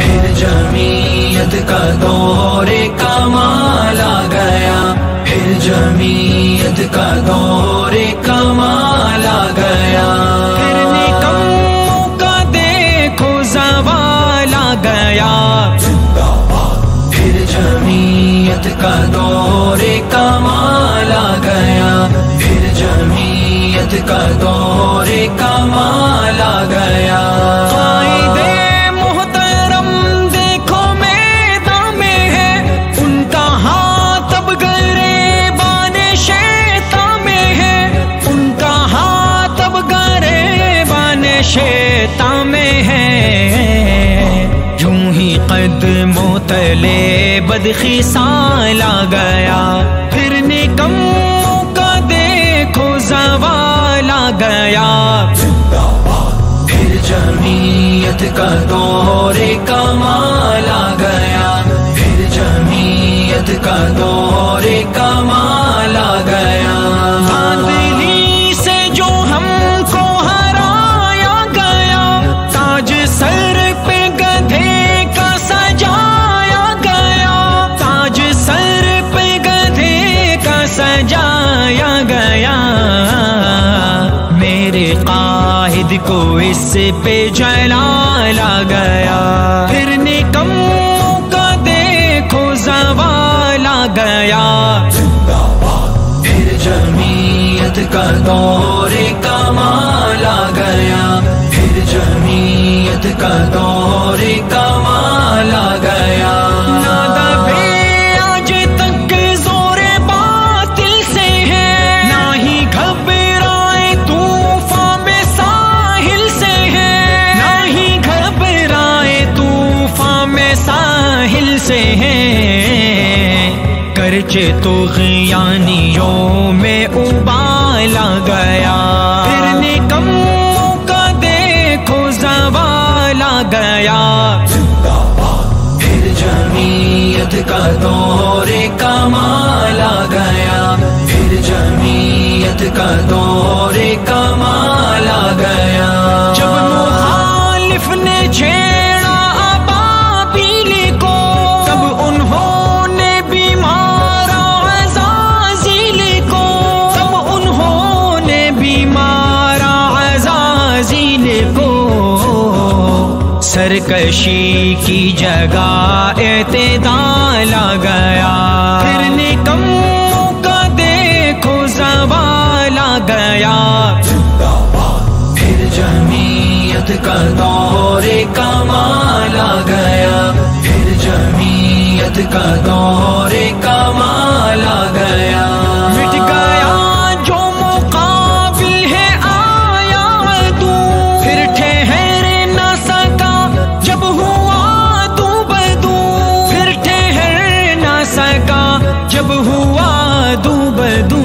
پھر جمعیت کا دور کمال آ گیا، پھر جمعیت کا دور کمال آ گیا، پھر نکموں کا دیکھو زوال آ گیا، پھر جمعیت کا دور کمال آ گیا، پھر جمعیت کا دور کمال آ گیا۔ قائد محترم دیکھو میدان میں ہے، ان کا ہاتھ اب گریبان شیطان میں ہے، ان کا ہاتھ اب گریبان شیطان میں ہے۔ یوں ہی قدموں تلے بدخصال آ گیا، پھر نکموں کا دیکھو زوال آ گیا، پھر جمعیت کا دور کمال آ گیا، پھر جمعیت کا دور کمال آ گیا۔ باطلی سے جو ہم کو ہرایا گیا، تاج سر پہ گدھے کا سجایا گیا، تاج سر پہ گدھے کا سجایا گیا، میرے قائد کو اس پہ جلال آ گیا، پھر نکموں کا دیکھو زوال آ گیا، پھر جمعیت کا دور کمال آ گیا، پھر جمعیت کا دور کمال آ گیا۔ نہ دبے آج تک زور باطل سے ہے، نہ ہی گھبرائے طوفان میں ساحل سے ہے، نہ ہی گھبرائے طوفان میں ساحل سے ہے، گرچہ طغیانیوں میں ابال آ گیا، پھر نکموں کا دیکھو زوال آ گیا، پھر جمعیت کا دور کمال آ گیا، پھر جمعیت کا دور کمال آ گیا۔ جب مخالف نے چھیڑا ابابیل کو، تب انہوں نے بھی مارا عزازیل کو، تب انہوں نے بھی مارا عزازیل کو، سرکشی کی جگہ اعتدال آ گیا، پھر نکموں کا دیکھو زوال آ گیا، پھر جمعیت کا دور کمال آ گیا، پھر جمعیت کا دور کمال آ گیا۔ مٹ گیا جو مقابل ہے آیا عدو، پھر ٹھہر نہ سکا جب ہوا دو بدو، پھر ٹھہر نہ سکا جب ہوا دو بدو،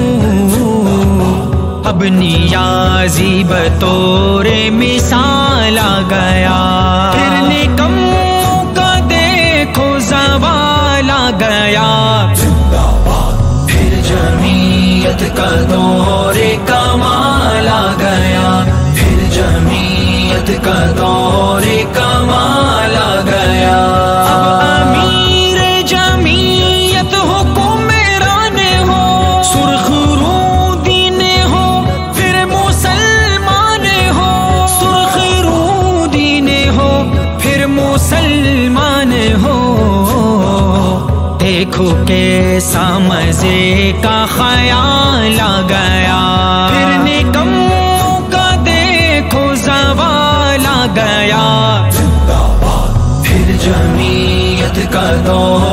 اب نیازی بطور مثال آ گیا، پھر نکموں کا دیکھو زوال آ گیا، پھر جمعیت کا دور کمال آ گیا، پھر جمعیت کا دور کمال آ گیا۔ اب امیر جمعیت حکمران ہو، سرخ رو دین ہو، پھر مسلمان ہو، سرخ رو دین ہو، پھر مسلمان ہو، دیکھو کیسا مزے کا خیال آ گیا، پھر نکموں کا دیکھو زوال آ گیا، پھر جمعیت کا دور